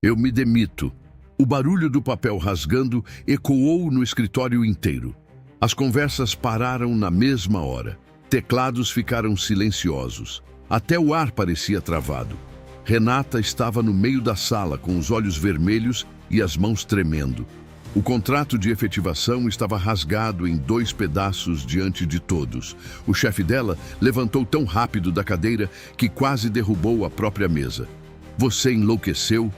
Eu me demito. O barulho do papel rasgando ecoou no escritório inteiro. As conversas pararam na mesma hora. Teclados ficaram silenciosos. Até o ar parecia travado. Renata estava no meio da sala, com os olhos vermelhos e as mãos tremendo. O contrato de efetivação estava rasgado em 2 pedaços diante de todos. O chefe dela levantou tão rápido da cadeira que quase derrubou a própria mesa. Você enlouqueceu?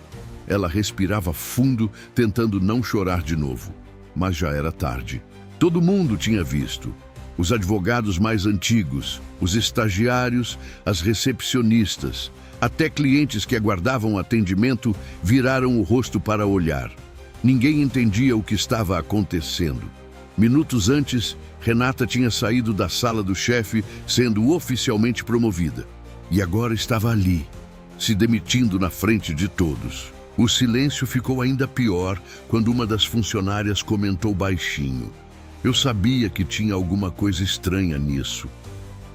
Ela respirava fundo, tentando não chorar de novo. Mas já era tarde. Todo mundo tinha visto. Os advogados mais antigos, os estagiários, as recepcionistas, até clientes que aguardavam atendimento viraram o rosto para olhar. Ninguém entendia o que estava acontecendo. Minutos antes, Renata tinha saído da sala do chefe, sendo oficialmente promovida. E agora estava ali, se demitindo na frente de todos. O silêncio ficou ainda pior quando uma das funcionárias comentou baixinho: "Eu sabia que tinha alguma coisa estranha nisso."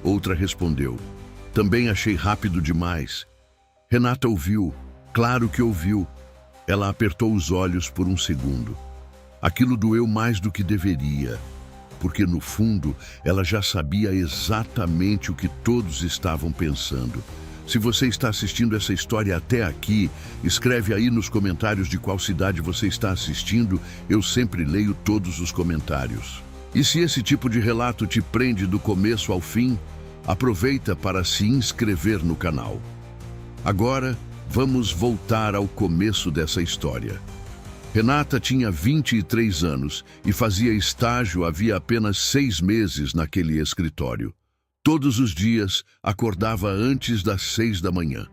Outra respondeu: "Também achei rápido demais." Renata ouviu, claro que ouviu. Ela apertou os olhos por um segundo. Aquilo doeu mais do que deveria, porque no fundo ela já sabia exatamente o que todos estavam pensando. Se você está assistindo essa história até aqui, escreve aí nos comentários de qual cidade você está assistindo. Eu sempre leio todos os comentários. E se esse tipo de relato te prende do começo ao fim, aproveita para se inscrever no canal. Agora, vamos voltar ao começo dessa história. Renata tinha 23 anos e fazia estágio havia apenas 6 meses naquele escritório. Todos os dias, acordava antes das 6 da manhã.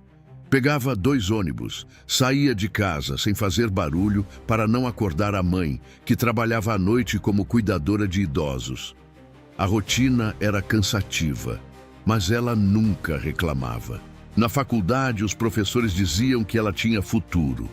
Pegava 2 ônibus, saía de casa sem fazer barulho para não acordar a mãe, que trabalhava à noite como cuidadora de idosos. A rotina era cansativa, mas ela nunca reclamava. Na faculdade, os professores diziam que ela tinha futuro.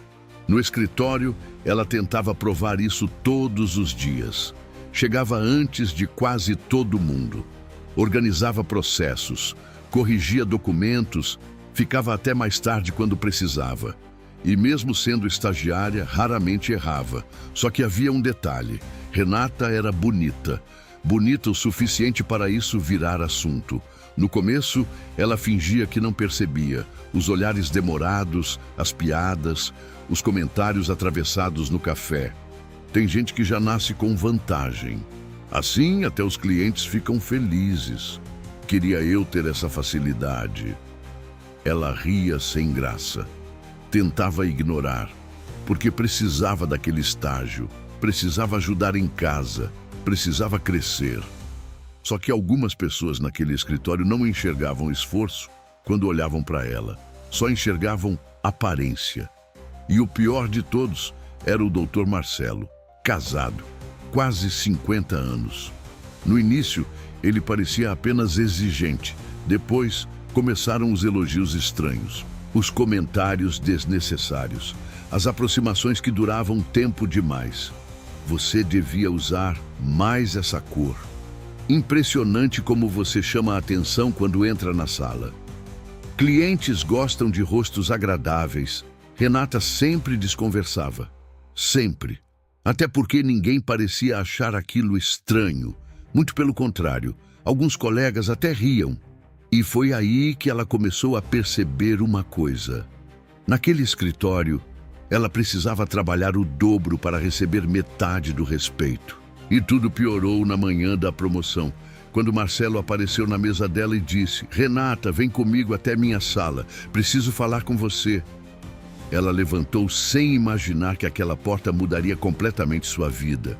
No escritório, ela tentava provar isso todos os dias. Chegava antes de quase todo mundo. Organizava processos, corrigia documentos, ficava até mais tarde quando precisava. E mesmo sendo estagiária, raramente errava. Só que havia um detalhe: Renata era bonita. Bonita o suficiente para isso virar assunto. No começo, ela fingia que não percebia. Os olhares demorados, as piadas, os comentários atravessados no café. Tem gente que já nasce com vantagem. Assim, até os clientes ficam felizes. Queria eu ter essa facilidade. Ela ria sem graça. Tentava ignorar, porque precisava daquele estágio, precisava ajudar em casa, precisava crescer. Só que algumas pessoas naquele escritório não enxergavam esforço quando olhavam para ela. Só enxergavam aparência. E o pior de todos era o Dr. Marcelo, casado, quase 50 anos. No início, ele parecia apenas exigente. Depois, começaram os elogios estranhos, os comentários desnecessários, as aproximações que duravam tempo demais. Você devia usar mais essa cor. Impressionante como você chama a atenção quando entra na sala. Clientes gostam de rostos agradáveis. Renata sempre desconversava. Sempre. Até porque ninguém parecia achar aquilo estranho. Muito pelo contrário, alguns colegas até riam. E foi aí que ela começou a perceber uma coisa. Naquele escritório, ela precisava trabalhar o dobro para receber metade do respeito. E tudo piorou na manhã da promoção, quando Marcelo apareceu na mesa dela e disse: "Renata, vem comigo até minha sala. Preciso falar com você." Ela levantou sem imaginar que aquela porta mudaria completamente sua vida.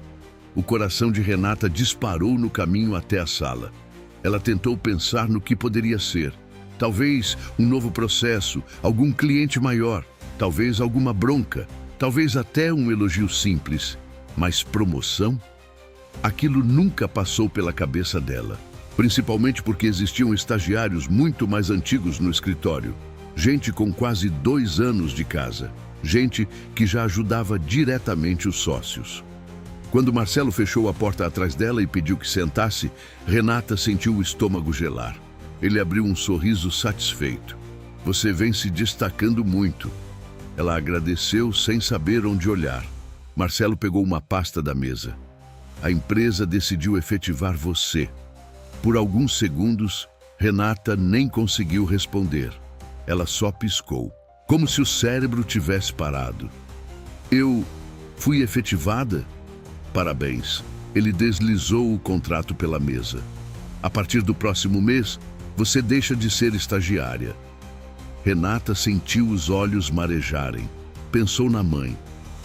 O coração de Renata disparou no caminho até a sala. Ela tentou pensar no que poderia ser. Talvez um novo processo, algum cliente maior, talvez alguma bronca, talvez até um elogio simples. Mas promoção? Aquilo nunca passou pela cabeça dela, principalmente porque existiam estagiários muito mais antigos no escritório, gente com quase 2 anos de casa, gente que já ajudava diretamente os sócios. Quando Marcelo fechou a porta atrás dela e pediu que sentasse, Renata sentiu o estômago gelar. Ele abriu um sorriso satisfeito. "Você vem se destacando muito." Ela agradeceu sem saber onde olhar. Marcelo pegou uma pasta da mesa. A empresa decidiu efetivar você. Por alguns segundos, Renata nem conseguiu responder. Ela só piscou, como se o cérebro tivesse parado. Eu fui efetivada? Parabéns. Ele deslizou o contrato pela mesa. A partir do próximo mês, você deixa de ser estagiária. Renata sentiu os olhos marejarem. Pensou na mãe.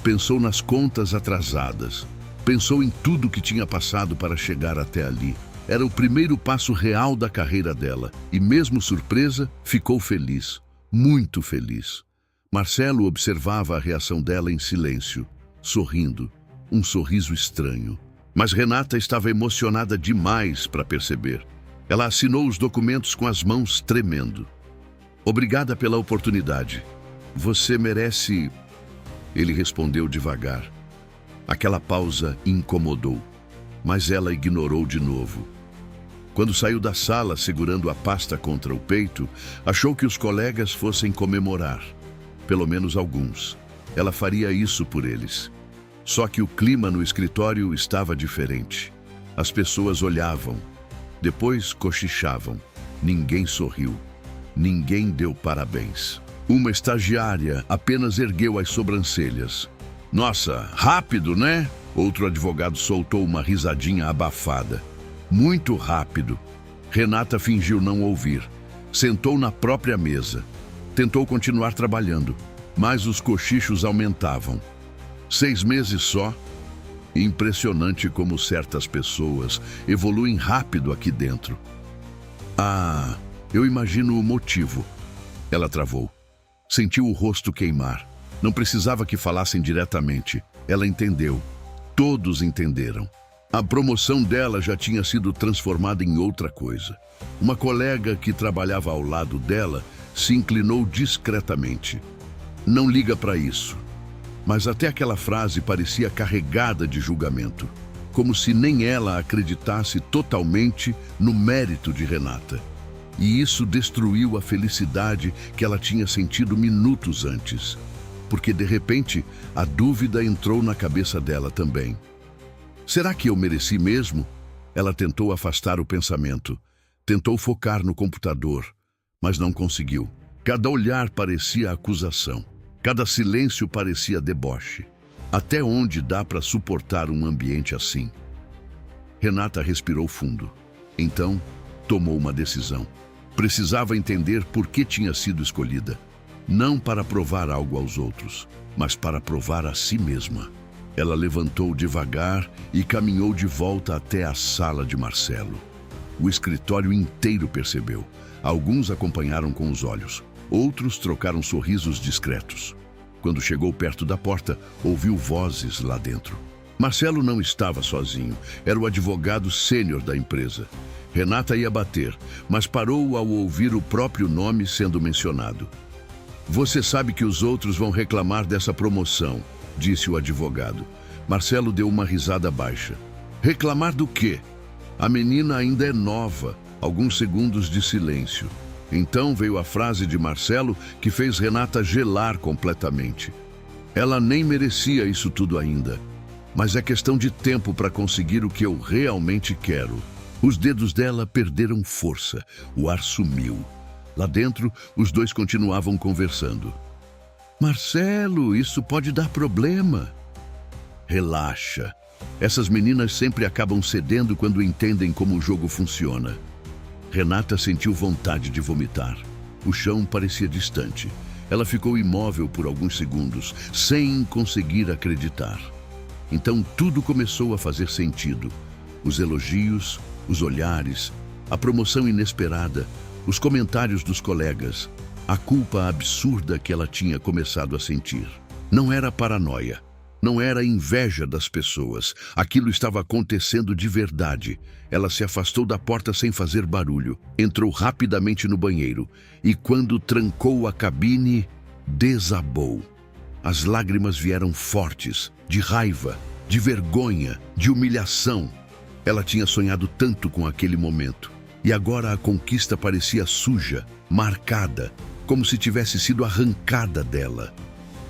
Pensou nas contas atrasadas. Pensou em tudo que tinha passado para chegar até ali. Era o primeiro passo real da carreira dela. E mesmo surpresa, ficou feliz. Muito feliz. Marcelo observava a reação dela em silêncio, sorrindo. Um sorriso estranho. Mas Renata estava emocionada demais para perceber. Ela assinou os documentos com as mãos tremendo. Obrigada pela oportunidade. Você merece... Ele respondeu devagar. Aquela pausa incomodou, mas ela ignorou de novo. Quando saiu da sala segurando a pasta contra o peito, achou que os colegas fossem comemorar. Pelo menos alguns. Ela faria isso por eles. Só que o clima no escritório estava diferente. As pessoas olhavam, depois cochichavam. Ninguém sorriu. Ninguém deu parabéns. Uma estagiária apenas ergueu as sobrancelhas. Nossa, rápido, né? Outro advogado soltou uma risadinha abafada. Muito rápido. Renata fingiu não ouvir. Sentou na própria mesa. Tentou continuar trabalhando, mas os cochichos aumentavam. 6 meses só? Impressionante como certas pessoas evoluem rápido aqui dentro. Ah, eu imagino o motivo. Ela travou. Sentiu o rosto queimar. Não precisava que falassem diretamente. Ela entendeu. Todos entenderam. A promoção dela já tinha sido transformada em outra coisa. Uma colega que trabalhava ao lado dela se inclinou discretamente. Não liga para isso. Mas até aquela frase parecia carregada de julgamento, como se nem ela acreditasse totalmente no mérito de Renata. E isso destruiu a felicidade que ela tinha sentido minutos antes, porque de repente a dúvida entrou na cabeça dela também. Será que eu mereci mesmo? Ela tentou afastar o pensamento, tentou focar no computador, mas não conseguiu. Cada olhar parecia acusação. Cada silêncio parecia deboche. Até onde dá para suportar um ambiente assim? Renata respirou fundo. Então, tomou uma decisão. Precisava entender por que tinha sido escolhida. Não para provar algo aos outros, mas para provar a si mesma. Ela levantou devagar e caminhou de volta até a sala de Marcelo. O escritório inteiro percebeu. Alguns acompanharam com os olhos. Outros trocaram sorrisos discretos. Quando chegou perto da porta, ouviu vozes lá dentro. Marcelo não estava sozinho. Era o advogado sênior da empresa. Renata ia bater, mas parou ao ouvir o próprio nome sendo mencionado. Você sabe que os outros vão reclamar dessa promoção, disse o advogado. Marcelo deu uma risada baixa. Reclamar do quê? A menina ainda é nova. Alguns segundos de silêncio. Então veio a frase de Marcelo que fez Renata gelar completamente. Ela nem merecia isso tudo ainda. Mas é questão de tempo para conseguir o que eu realmente quero. Os dedos dela perderam força. O ar sumiu. Lá dentro, os dois continuavam conversando. Marcelo, isso pode dar problema. Relaxa. Essas meninas sempre acabam cedendo quando entendem como o jogo funciona. Renata sentiu vontade de vomitar. O chão parecia distante. Ela ficou imóvel por alguns segundos, sem conseguir acreditar. Então tudo começou a fazer sentido. Os elogios, os olhares, a promoção inesperada, os comentários dos colegas, a culpa absurda que ela tinha começado a sentir. Não era paranoia. Não era inveja das pessoas. Aquilo estava acontecendo de verdade. Ela se afastou da porta sem fazer barulho. Entrou rapidamente no banheiro. E quando trancou a cabine, desabou. As lágrimas vieram fortes, de raiva, de vergonha, de humilhação. Ela tinha sonhado tanto com aquele momento. E agora a conquista parecia suja, marcada, como se tivesse sido arrancada dela.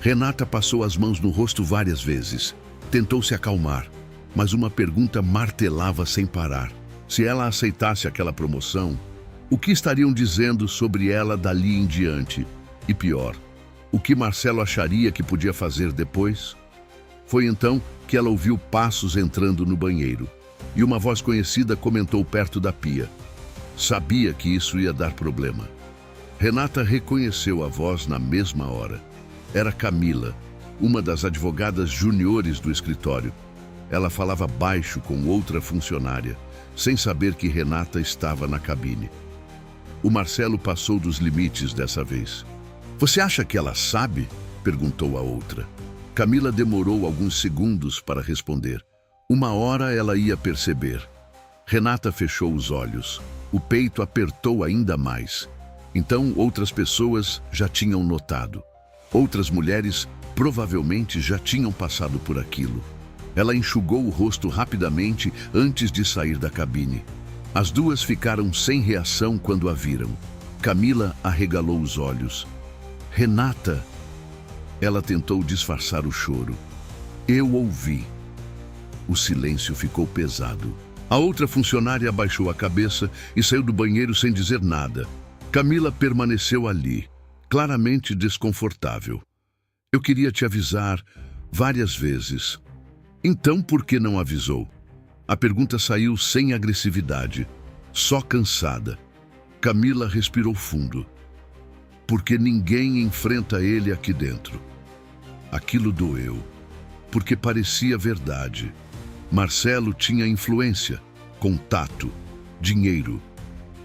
Renata passou as mãos no rosto várias vezes. Tentou se acalmar, mas uma pergunta martelava sem parar. Se ela aceitasse aquela promoção, o que estariam dizendo sobre ela dali em diante? E pior, o que Marcelo acharia que podia fazer depois? Foi então que ela ouviu passos entrando no banheiro, e uma voz conhecida comentou perto da pia. Sabia que isso ia dar problema. Renata reconheceu a voz na mesma hora. Era Camila, uma das advogadas juniores do escritório. Ela falava baixo com outra funcionária, sem saber que Renata estava na cabine. O Marcelo passou dos limites dessa vez. "Você acha que ela sabe?" perguntou a outra. Camila demorou alguns segundos para responder. Uma hora ela ia perceber. Renata fechou os olhos. O peito apertou ainda mais. Então outras pessoas já tinham notado. Outras mulheres provavelmente já tinham passado por aquilo. Ela enxugou o rosto rapidamente antes de sair da cabine. As duas ficaram sem reação quando a viram. Camila arregalou os olhos. "Renata!" Ela tentou disfarçar o choro. "Eu ouvi." O silêncio ficou pesado. A outra funcionária abaixou a cabeça e saiu do banheiro sem dizer nada. Camila permaneceu ali, claramente desconfortável. "Eu queria te avisar várias vezes." "Então por que não avisou?" A pergunta saiu sem agressividade, só cansada. Camila respirou fundo. "Porque ninguém enfrenta ele aqui dentro." Aquilo doeu, porque parecia verdade. Marcelo tinha influência, contato, dinheiro.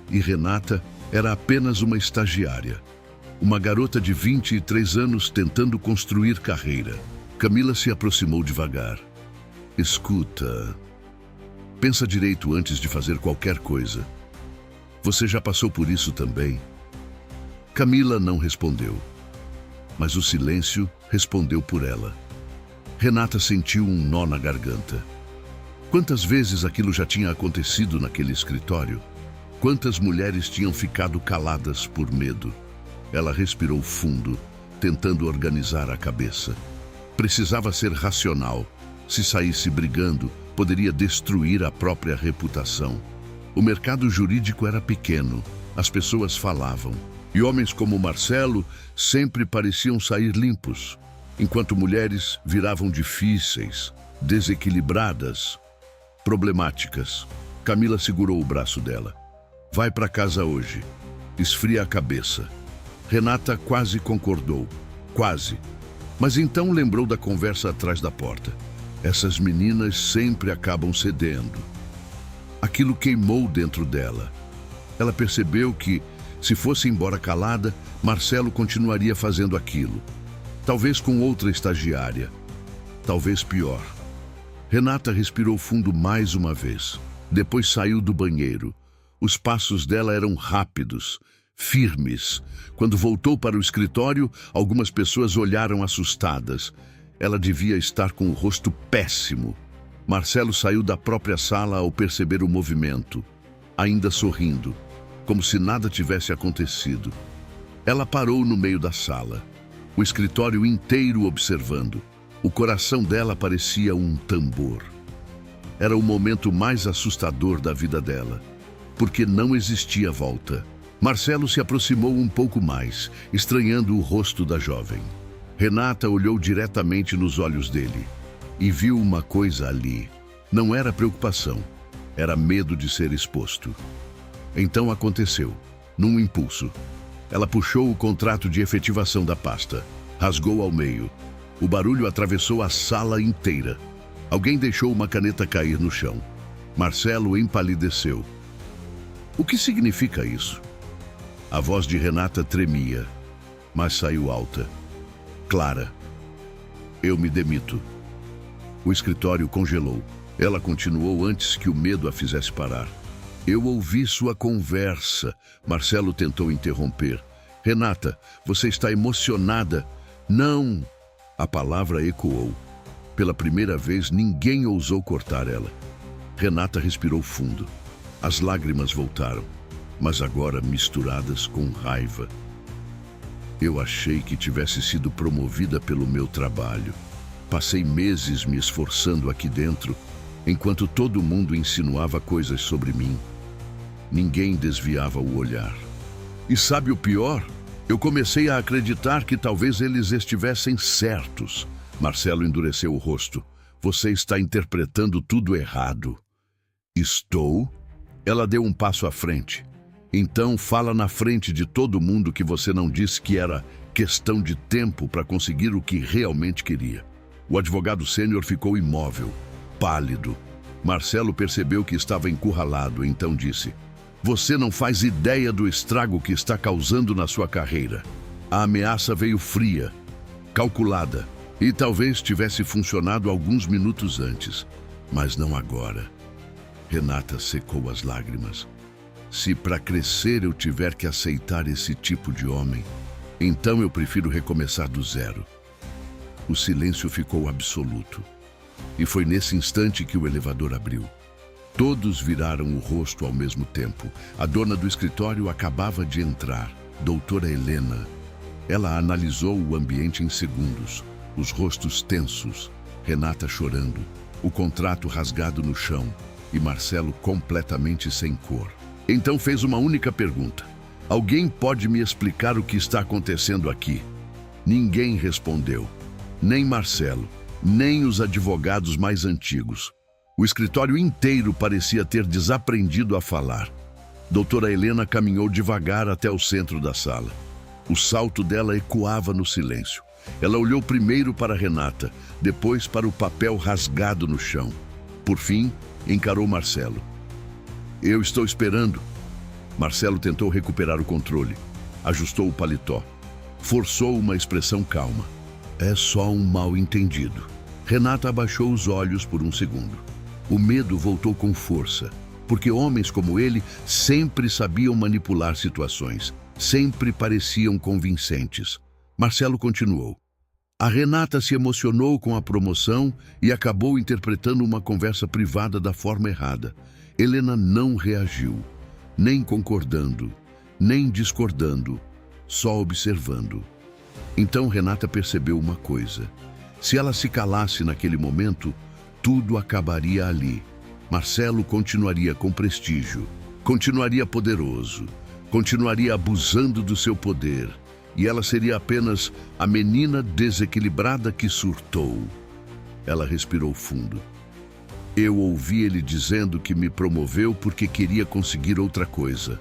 E Renata era apenas uma estagiária. Uma garota de 23 anos tentando construir carreira. Camila se aproximou devagar. "Escuta, pensa direito antes de fazer qualquer coisa. Você já passou por isso também?" Camila não respondeu, mas o silêncio respondeu por ela. Renata sentiu um nó na garganta. Quantas vezes aquilo já tinha acontecido naquele escritório? Quantas mulheres tinham ficado caladas por medo? Ela respirou fundo, tentando organizar a cabeça. Precisava ser racional. Se saísse brigando, poderia destruir a própria reputação. O mercado jurídico era pequeno, as pessoas falavam. E homens como Marcelo sempre pareciam sair limpos, enquanto mulheres viravam difíceis, desequilibradas, problemáticas. Camila segurou o braço dela. "Vai para casa hoje. Esfria a cabeça." Renata quase concordou. Quase. Mas então lembrou da conversa atrás da porta. Essas meninas sempre acabam cedendo. Aquilo queimou dentro dela. Ela percebeu que, se fosse embora calada, Marcelo continuaria fazendo aquilo. Talvez com outra estagiária. Talvez pior. Renata respirou fundo mais uma vez. Depois saiu do banheiro. Os passos dela eram rápidos, firmes. Quando voltou para o escritório, algumas pessoas olharam assustadas. Ela devia estar com o rosto péssimo. Marcelo saiu da própria sala ao perceber o movimento, ainda sorrindo, como se nada tivesse acontecido. Ela parou no meio da sala, o escritório inteiro observando. O coração dela parecia um tambor. Era o momento mais assustador da vida dela, porque não existia volta. Marcelo se aproximou um pouco mais, estranhando o rosto da jovem. Renata olhou diretamente nos olhos dele e viu uma coisa ali. Não era preocupação, era medo de ser exposto. Então aconteceu, num impulso. Ela puxou o contrato de efetivação da pasta, rasgou ao meio. O barulho atravessou a sala inteira. Alguém deixou uma caneta cair no chão. Marcelo empalideceu. "O que significa isso?" A voz de Renata tremia, mas saiu alta. "Clara, eu me demito." O escritório congelou. Ela continuou antes que o medo a fizesse parar. "Eu ouvi sua conversa." Marcelo tentou interromper. "Renata, você está emocionada." "Não." A palavra ecoou. Pela primeira vez, ninguém ousou cortar ela. Renata respirou fundo. As lágrimas voltaram, mas agora misturadas com raiva. Eu achei que tivesse sido promovida pelo meu trabalho. Passei meses me esforçando aqui dentro, enquanto todo mundo insinuava coisas sobre mim. Ninguém desviava o olhar. E sabe o pior? Eu comecei a acreditar que talvez eles estivessem certos. Marcelo endureceu o rosto. Você está interpretando tudo errado. Estou? Ela deu um passo à frente. Então fala na frente de todo mundo que você não disse que era questão de tempo para conseguir o que realmente queria. O advogado sênior ficou imóvel, pálido. Marcelo percebeu que estava encurralado, então disse: Você não faz ideia do estrago que está causando na sua carreira. A ameaça veio fria, calculada, e talvez tivesse funcionado alguns minutos antes, mas não agora. Renata secou as lágrimas. Se para crescer eu tiver que aceitar esse tipo de homem, então eu prefiro recomeçar do zero. O silêncio ficou absoluto. E foi nesse instante que o elevador abriu. Todos viraram o rosto ao mesmo tempo. A dona do escritório acabava de entrar, doutora Helena. Ela analisou o ambiente em segundos. Os rostos tensos, Renata chorando, o contrato rasgado no chão e Marcelo completamente sem cor. Então fez uma única pergunta. Alguém pode me explicar o que está acontecendo aqui? Ninguém respondeu. Nem Marcelo, nem os advogados mais antigos. O escritório inteiro parecia ter desaprendido a falar. Doutora Helena caminhou devagar até o centro da sala. O salto dela ecoava no silêncio. Ela olhou primeiro para Renata, depois para o papel rasgado no chão. Por fim, encarou Marcelo. Eu estou esperando. Marcelo tentou recuperar o controle. Ajustou o paletó. Forçou uma expressão calma. É só um mal-entendido. Renata abaixou os olhos por um segundo. O medo voltou com força, porque homens como ele sempre sabiam manipular situações, sempre pareciam convincentes. Marcelo continuou. A Renata se emocionou com a promoção e acabou interpretando uma conversa privada da forma errada. Helena não reagiu, nem concordando, nem discordando, só observando. Então Renata percebeu uma coisa. Se ela se calasse naquele momento, tudo acabaria ali. Marcelo continuaria com prestígio, continuaria poderoso, continuaria abusando do seu poder, e ela seria apenas a menina desequilibrada que surtou. Ela respirou fundo. Eu ouvi ele dizendo que me promoveu porque queria conseguir outra coisa.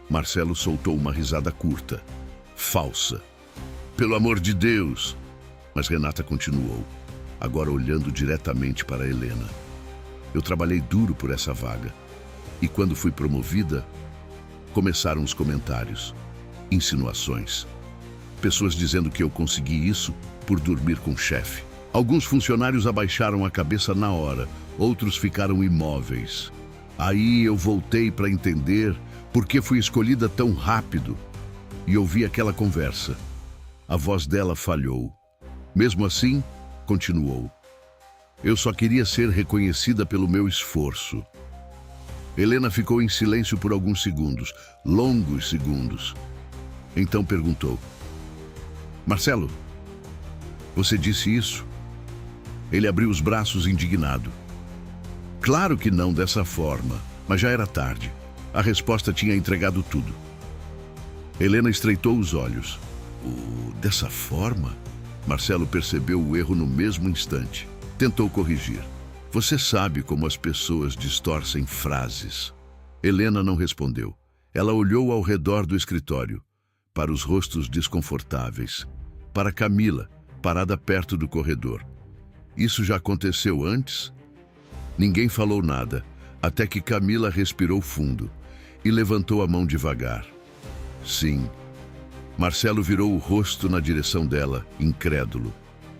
Marcelo soltou uma risada curta, falsa. Pelo amor de Deus! Mas Renata continuou, agora olhando diretamente para Helena. Eu trabalhei duro por essa vaga. E quando fui promovida, começaram os comentários, insinuações. Pessoas dizendo que eu consegui isso por dormir com o chefe. Alguns funcionários abaixaram a cabeça na hora, outros ficaram imóveis. Aí eu voltei para entender por que fui escolhida tão rápido. E ouvi aquela conversa. A voz dela falhou. Mesmo assim, continuou. Eu só queria ser reconhecida pelo meu esforço. Helena ficou em silêncio por alguns segundos, longos segundos. Então perguntou: Marcelo, você disse isso? Ele abriu os braços indignado. Claro que não dessa forma, mas já era tarde. A resposta tinha entregado tudo. Helena estreitou os olhos. Dessa forma? Marcelo percebeu o erro no mesmo instante. Tentou corrigir. Você sabe como as pessoas distorcem frases. Helena não respondeu. Ela olhou ao redor do escritório, para os rostos desconfortáveis, para Camila, parada perto do corredor. Isso já aconteceu antes? Ninguém falou nada, até que Camila respirou fundo e levantou a mão devagar. Sim. Marcelo virou o rosto na direção dela, incrédulo.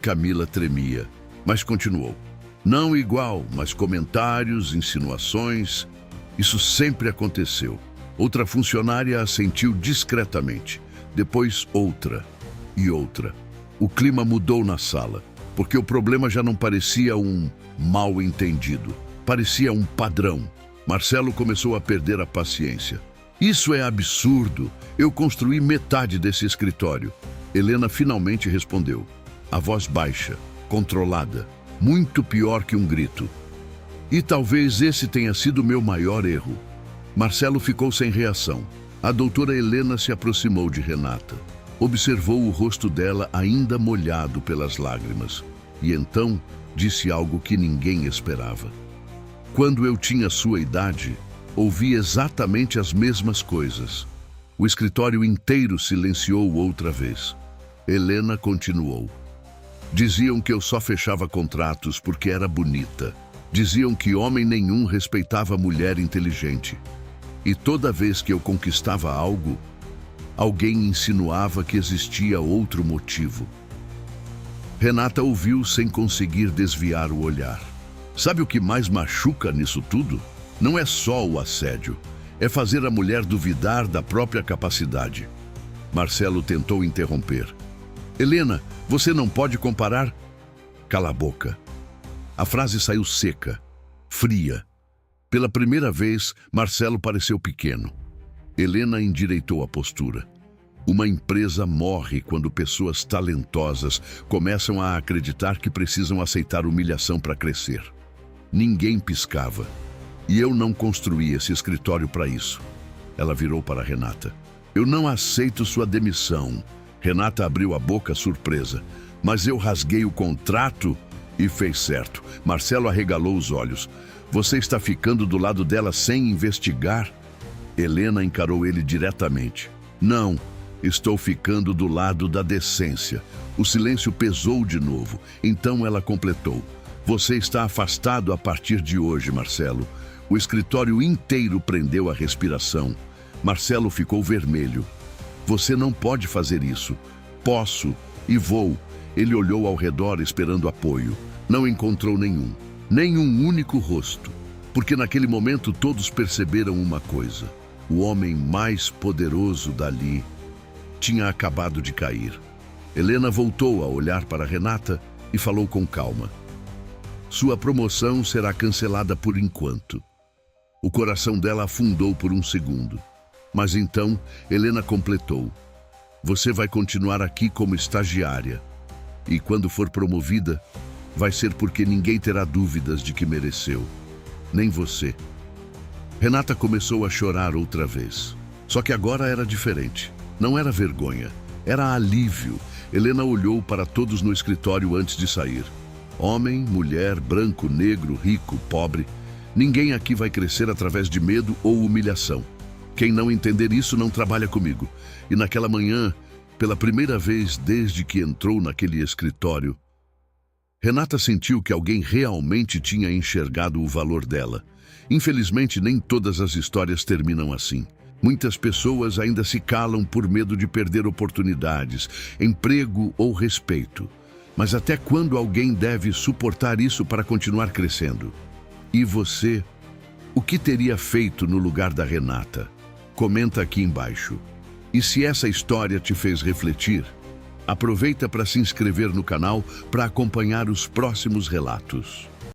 Camila tremia, mas continuou. Não igual, mas comentários, insinuações. Isso sempre aconteceu. Outra funcionária assentiu discretamente. Depois outra e outra. O clima mudou na sala, porque o problema já não parecia um mal-entendido. Parecia um padrão. Marcelo começou a perder a paciência. Isso é absurdo. Eu construí metade desse escritório. Helena finalmente respondeu. A voz baixa, controlada, muito pior que um grito. E talvez esse tenha sido meu maior erro. Marcelo ficou sem reação. A doutora Helena se aproximou de Renata. Observou o rosto dela ainda molhado pelas lágrimas. E então disse algo que ninguém esperava. Quando eu tinha sua idade, ouvi exatamente as mesmas coisas. O escritório inteiro silenciou outra vez. Helena continuou. Diziam que eu só fechava contratos porque era bonita. Diziam que homem nenhum respeitava mulher inteligente. E toda vez que eu conquistava algo, alguém insinuava que existia outro motivo. Renata ouviu sem conseguir desviar o olhar. Sabe o que mais machuca nisso tudo? Não é só o assédio. É fazer a mulher duvidar da própria capacidade. Marcelo tentou interromper. Helena, você não pode comparar... Cala a boca. A frase saiu seca, fria. Pela primeira vez, Marcelo pareceu pequeno. Helena endireitou a postura. Uma empresa morre quando pessoas talentosas começam a acreditar que precisam aceitar humilhação para crescer. Ninguém piscava. E eu não construí esse escritório para isso. Ela virou para Renata. Eu não aceito sua demissão. Renata abriu a boca surpresa. Mas eu rasguei o contrato e fez certo. Marcelo arregalou os olhos. Você está ficando do lado dela sem investigar? Helena encarou ele diretamente. Não, estou ficando do lado da decência. O silêncio pesou de novo. Então ela completou. Você está afastado a partir de hoje, Marcelo. O escritório inteiro prendeu a respiração. Marcelo ficou vermelho. Você não pode fazer isso. Posso e vou. Ele olhou ao redor esperando apoio. Não encontrou nenhum. Nem um único rosto. Porque naquele momento todos perceberam uma coisa. O homem mais poderoso dali tinha acabado de cair. Helena voltou a olhar para Renata e falou com calma. Sua promoção será cancelada por enquanto. O coração dela afundou por um segundo. Mas então, Helena completou. Você vai continuar aqui como estagiária. E quando for promovida, vai ser porque ninguém terá dúvidas de que mereceu. Nem você. Renata começou a chorar outra vez. Só que agora era diferente. Não era vergonha. Era alívio. Helena olhou para todos no escritório antes de sair. Homem, mulher, branco, negro, rico, pobre. Ninguém aqui vai crescer através de medo ou humilhação. Quem não entender isso não trabalha comigo. E naquela manhã, pela primeira vez desde que entrou naquele escritório, Renata sentiu que alguém realmente tinha enxergado o valor dela. Infelizmente, nem todas as histórias terminam assim. Muitas pessoas ainda se calam por medo de perder oportunidades, emprego ou respeito. Mas até quando alguém deve suportar isso para continuar crescendo? E você, o que teria feito no lugar da Renata? Comenta aqui embaixo. E se essa história te fez refletir, aproveita para se inscrever no canal para acompanhar os próximos relatos.